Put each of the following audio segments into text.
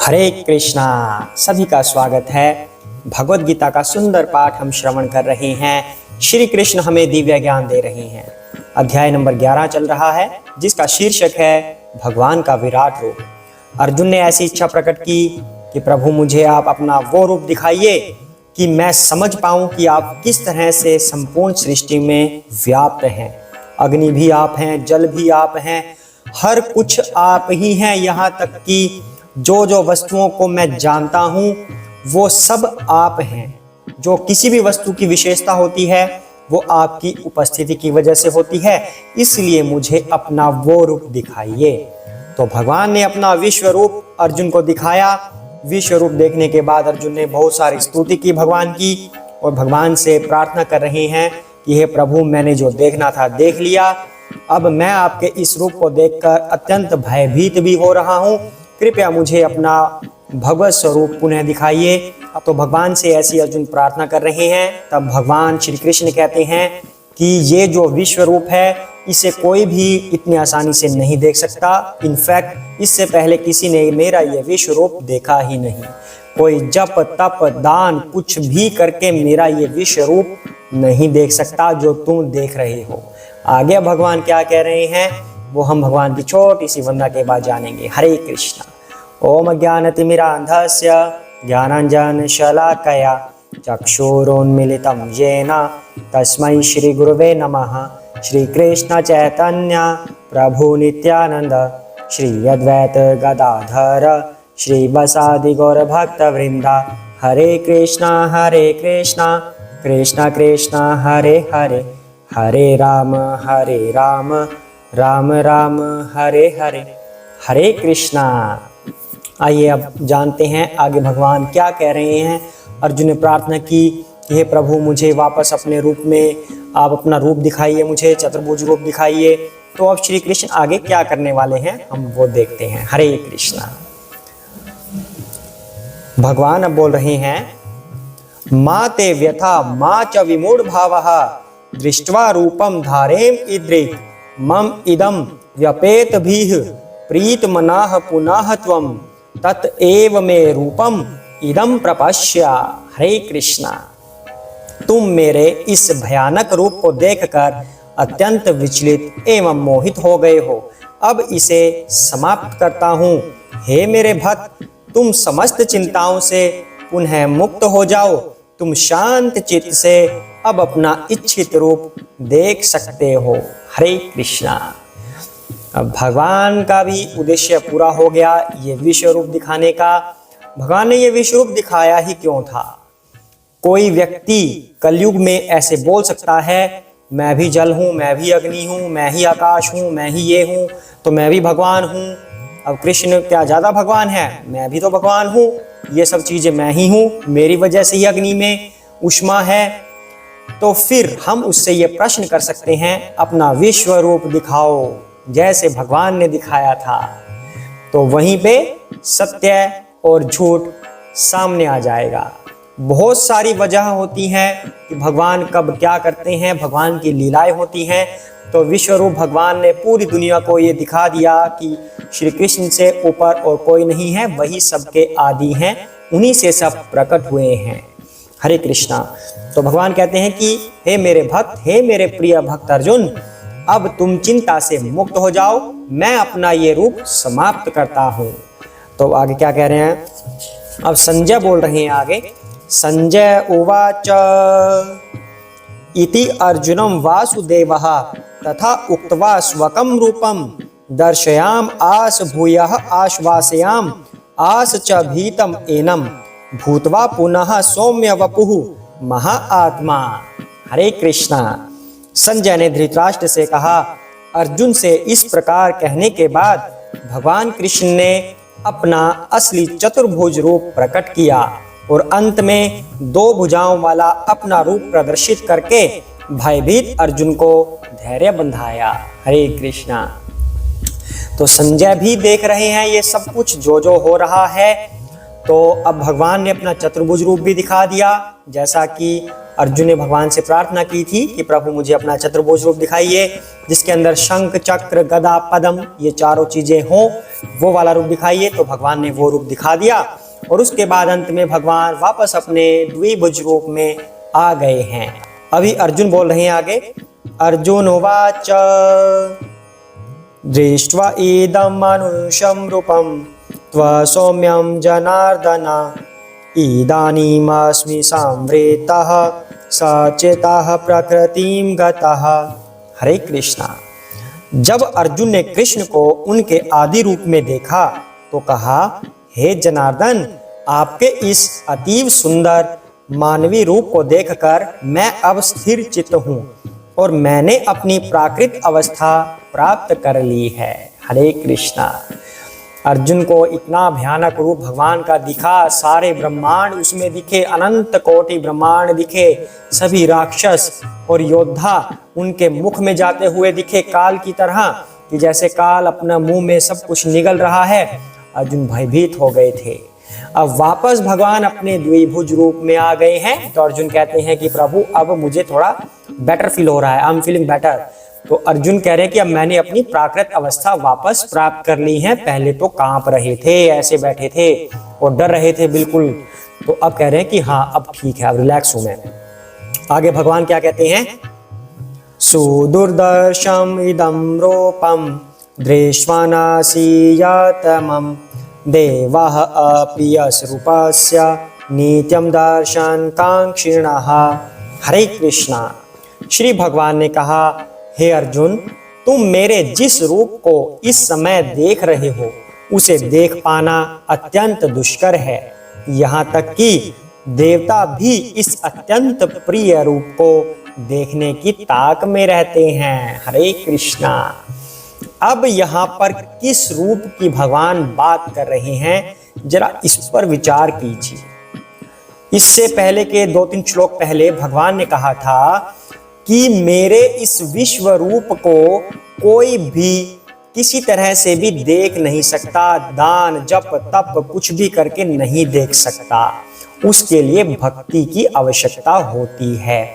हरे कृष्णा। सभी का स्वागत है। भगवत गीता का सुंदर पाठ हम श्रवण कर रहे हैं। श्री कृष्ण हमें दिव्य ज्ञान दे रहे हैं। अध्याय नंबर 11 चल रहा है, जिसका शीर्षक है भगवान का विराट रूप। अर्जुन ने ऐसी इच्छा प्रकट की कि प्रभु मुझे आप अपना वो रूप दिखाइए कि मैं समझ पाऊं कि आप किस तरह से संपूर्ण सृष्टि में व्याप्त हैं। अग्नि भी आप हैं, जल भी आप हैं, हर कुछ आप ही हैं। यहाँ तक कि जो जो वस्तुओं को मैं जानता हूँ वो सब आप हैं। जो किसी भी वस्तु की विशेषता होती है वो आपकी उपस्थिति की वजह से होती है, इसलिए मुझे अपना वो रूप दिखाइए। तो भगवान ने अपना विश्व रूप अर्जुन को दिखाया। विश्व रूप देखने के बाद अर्जुन ने बहुत सारी स्तुति की भगवान की और भगवान से प्रार्थना कर रहे हैं कि हे प्रभु, मैंने जो देखना था देख लिया। अब मैं आपके इस रूप को देखकर अत्यंत भयभीत भी हो रहा हूँ। कृपया मुझे अपना भगवत स्वरूप पुनः दिखाइए। तो भगवान से ऐसी अर्जुन प्रार्थना कर रहे हैं। तब भगवान श्री कृष्ण कहते हैं कि ये जो विश्व रूप है इसे कोई भी इतनी आसानी से नहीं देख सकता। इनफैक्ट इससे पहले किसी ने मेरा ये विश्व रूप देखा ही नहीं। कोई जप तप दान कुछ भी करके मेरा ये विश्व रूप नहीं देख सकता जो तुम देख रहे हो। आगे भगवान क्या कह रहे हैं वो हम भगवान की छोटी सी वंदना के बाद जानेंगे। हरे कृष्णा। ओम ज्ञानतिमिरान्धस्य ज्ञानाञ्जनशलाकया चक्षुरुन्मीलितं येन तस्मै श्रीगुरुवे नमः। श्रीकृष्ण चैतन्य प्रभु नित्यानंद श्री अद्वैत गदाधर श्रीवासादि गौरभक्तवृंदा। हरे कृष्णा कृष्णा कृष्णा हरे हरे, हरे राम राम राम हरे हरे। हरे कृष्णा। आइए अब जानते हैं आगे भगवान क्या कह रहे हैं। अर्जुन ने प्रार्थना की कि हे प्रभु, मुझे वापस अपने रूप में आप अपना रूप दिखाइए, मुझे चतुर्भुज रूप दिखाइए। तो अब श्री कृष्ण आगे क्या करने वाले हैं हम वो देखते हैं। हरे कृष्णा। भगवान अब बोल रहे हैं, मा ते व्यथा मा च विमूढ़ भावः दृष्ट्वा रूपम धारेम इद्रिक मम इदम व्यपेत भीह प्रीत मनाह पुनः त्वम तत एव मे रूपम इदम प्रपश्य। हरे कृष्णा। तुम मेरे इस भयानक रूप को देखकर अत्यंत विचलित एवं मोहित हो गए हो। अब इसे समाप्त करता हूँ। हे मेरे भक्त, तुम समस्त चिंताओं से पुनः मुक्त हो जाओ। तुम शांत चित्त से अब अपना इच्छित रूप देख सकते हो। हरे कृष्णा। अब भगवान का भी उद्देश्य पूरा हो गया, ये विश्व रूप दिखाने का। भगवान ने ये विश्व रूप दिखाया ही क्यों था? कोई व्यक्ति कलयुग में ऐसे बोल सकता है, मैं भी जल हूँ, मैं भी अग्नि हूँ, मैं ही आकाश हूँ, मैं ही ये हूँ, तो मैं भी भगवान हूँ। अब कृष्ण क्या ज़्यादा भगवान है? मैं भी तो भगवान हूँ, ये सब चीज़ें मैं ही हूँ, मेरी वजह से ही अग्नि में ऊष्मा है। तो फिर हम उससे ये प्रश्न कर सकते हैं, अपना विश्व रूप दिखाओ जैसे भगवान ने दिखाया था। तो वहीं पे सत्य और झूठ सामने आ जाएगा। बहुत सारी वजह होती हैं कि भगवान कब क्या करते हैं, भगवान की लीलाएं होती हैं। तो विश्व रूप भगवान ने पूरी दुनिया को ये दिखा दिया कि श्री कृष्ण से ऊपर और कोई नहीं है, वही सबके आदि हैं, उन्हीं से सब प्रकट हुए हैं। हरे कृष्णा। तो भगवान कहते हैं कि हे मेरे भक्त, हे मेरे प्रिय भक्त अर्जुन, अब तुम चिंता से मुक्त हो जाओ। मैं अपना ये रूप समाप्त करता हूँ। तो आगे क्या कह रहे हैं? अब संजय बोल रहे हैं आगे। संजय उवाच इति अर्जुनम वासुदेवः तथा उक्त्वा स्वकं रूपम दर्शयाम आस भूयः आश्वासयाम आस च भीतम एनम भूत्वा पुनः सौम्य वपुः महाआत्मा। हरे कृष्णा। संजय ने धृतराष्ट्र से कहा। अर्जुन से इस प्रकार कहने के बाद भगवान कृष्ण ने अपना असली चतुर्भुज रूप प्रकट किया और अंत में 2 भुजाओं वाला अपना रूप प्रदर्शित करके भयभीत अर्जुन को धैर्य बंधाया। हरे कृष्णा। तो संजय भी देख रहे हैं ये सब कुछ जो हो रहा है। तो अब भगवान ने अपना चतुर्भुज रूप भी दिखा दिया, जैसा कि अर्जुन ने भगवान से प्रार्थना की थी कि प्रभु मुझे अपना चतुर्भुज रूप दिखाइए, जिसके अंदर शंख चक्र गदा पद्म ये चारों चीजें हों, वो वाला रूप दिखाइए। तो भगवान ने वो रूप दिखा दिया और उसके बाद अंत में भगवान वापस अपने द्विभुज रूप में आ गए हैं। अभी अर्जुन बोल रहे हैं आगे। अर्जुन उवाच दृष्ट्वा इदं मानुषं रूपं त्वं सौम्यं जनार्दन इदानीमस्मि संवृत्तः सचेतः प्रकृतिं गतः। हरे कृष्णा। जब अर्जुन ने कृष्ण को उनके आदि रूप में देखा तो कहा, हे जनार्दन, आपके इस अतीव सुंदर मानवीय रूप को देखकर मैं अब स्थिर चित्त हूँ और मैंने अपनी प्राकृत अवस्था प्राप्त कर ली है। हरे कृष्णा। अर्जुन को इतना भयानक रूप भगवान का दिखा, सारे ब्रह्मांड उसमें दिखे, अनंत कोटि ब्रह्मांड दिखे, सभी राक्षस और योद्धा उनके मुख में जाते हुए दिखे काल की तरह, कि जैसे काल अपना मुंह में सब कुछ निगल रहा है। अर्जुन भयभीत हो गए थे। अब वापस भगवान अपने द्विभुज रूप में आ गए हैं। तो अर्जुन कहते हैं कि प्रभु अब मुझे थोड़ा बेटर फील हो रहा है, आई एम फीलिंग बेटर। तो अर्जुन कह रहे हैं कि अब मैंने अपनी प्राकृत अवस्था वापस प्राप्त कर ली है। पहले तो कांप रहे थे, ऐसे बैठे थे और डर रहे थे बिल्कुल। तो अब कह रहे हैं कि हाँ अब ठीक है, अब रिलैक्स हूं मैं। आगे भगवान क्या कहते हैं? सुदुर्दर्शम इदं रूपम दृष्ट्वानासीयतमं देवाः अपि यस्य रूपस्य नित्यं दर्शन कांक्षिणः। हरे कृष्णा। श्री भगवान ने कहा, हे अर्जुन, तुम मेरे जिस रूप को इस समय देख रहे हो उसे देख पाना अत्यंत दुष्कर है। यहाँ तक कि देवता भी इस अत्यंत प्रिय रूप को देखने की ताक में रहते हैं। हरे कृष्णा। अब यहाँ पर किस रूप की भगवान बात कर रहे हैं, जरा इस पर विचार कीजिए। इससे पहले के 2-3 श्लोक पहले भगवान ने कहा था कि मेरे इस विश्व रूप को कोई भी किसी तरह से भी देख नहीं सकता, दान जप तप कुछ भी करके नहीं देख सकता, उसके लिए भक्ति की आवश्यकता होती है।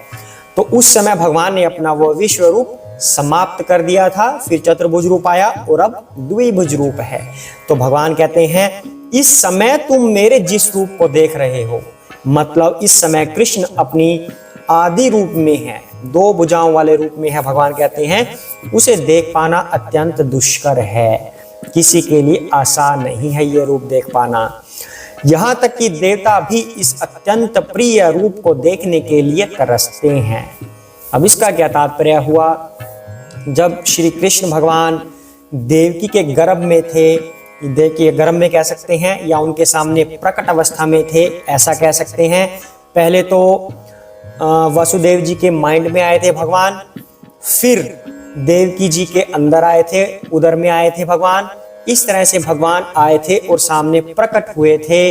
तो उस समय भगवान ने अपना वो विश्व रूप समाप्त कर दिया था, फिर चतुर्भुज रूप आया और अब द्विभुज रूप है। तो भगवान कहते हैं, इस समय तुम मेरे जिस रूप को देख रहे हो, मतलब इस समय कृष्ण अपनी आदि रूप में है, 2 भुजाओं वाले रूप में है। भगवान कहते हैं उसे देख पाना अत्यंत दुष्कर है, किसी के लिए आसान नहीं है ये रूप देख पाना। यहाँ तक कि देवता भी इस अत्यंत प्रिय रूप को देखने के लिए तरसते हैं। अब इसका क्या तात्पर्य हुआ? जब श्री कृष्ण भगवान देवकी के गर्भ में थे, देवकी के गर्भ में कह सकते हैं, या उनके सामने प्रकट अवस्था में थे, ऐसा कह सकते हैं। पहले तो वसुदेव जी के माइंड में आए थे भगवान, फिर देवकी जी के अंदर आए थे, उदर में आए थे भगवान। इस तरह से भगवान आए थे और सामने प्रकट हुए थे।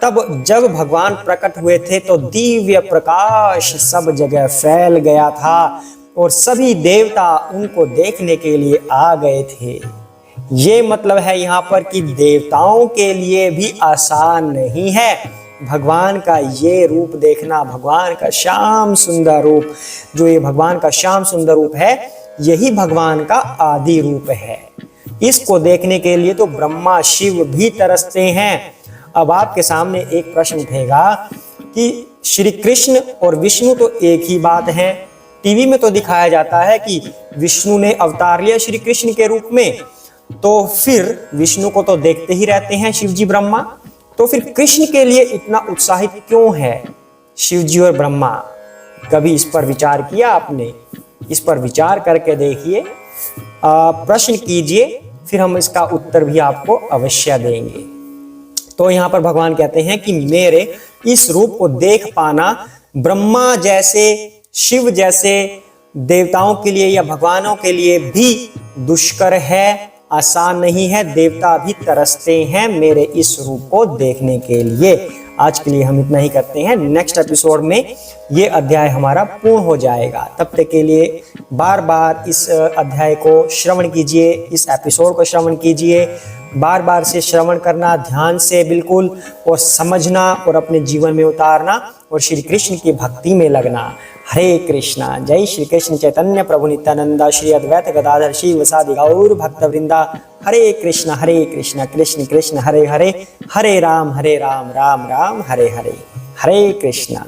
तब जब भगवान प्रकट हुए थे तो दिव्य प्रकाश सब जगह फैल गया था और सभी देवता उनको देखने के लिए आ गए थे। ये मतलब है यहाँ पर कि देवताओं के लिए भी आसान नहीं है भगवान का ये रूप देखना। भगवान का श्याम सुंदर रूप, जो ये भगवान का श्याम सुंदर रूप है, यही भगवान का आदि रूप है। इसको देखने के लिए तो ब्रह्मा शिव भी तरसते हैं। अब आपके सामने एक प्रश्न उठेगा कि श्री कृष्ण और विष्णु तो एक ही बात है। टीवी में तो दिखाया जाता है कि विष्णु ने अवतार लिया श्री कृष्ण के रूप में, तो फिर विष्णु को तो देखते ही रहते हैं शिव जी ब्रह्मा, तो फिर कृष्ण के लिए इतना उत्साहित क्यों है शिव जी और ब्रह्मा? कभी इस पर विचार किया आपने? इस पर विचार करके देखिए, प्रश्न कीजिए, फिर हम इसका उत्तर भी आपको अवश्य देंगे। तो यहाँ पर भगवान कहते हैं कि मेरे इस रूप को देख पाना ब्रह्मा जैसे, शिव जैसे देवताओं के लिए या भगवानों के लिए भी दुष्कर है, आसान नहीं है। देवता भी तरसते हैं मेरे इस रूप को देखने के लिए। आज के लिए हम इतना ही करते हैं। नेक्स्ट एपिसोड में ये अध्याय हमारा पूर्ण हो जाएगा। तब तक के लिए बार बार इस अध्याय को श्रवण कीजिए, इस एपिसोड को श्रवण कीजिए बार बार से श्रवण करना, ध्यान से बिल्कुल और समझना और अपने जीवन में उतारना और श्री कृष्ण की भक्ति में लगना। हरे कृष्णा। जय श्री कृष्ण चैतन्य प्रभु नित्यानंदा श्री अद्वैत गदाधर श्री वसादि गौर भक्त वृंदा। हरे कृष्ण कृष्ण कृष्ण हरे हरे, हरे राम राम राम हरे हरे। हरे कृष्णा।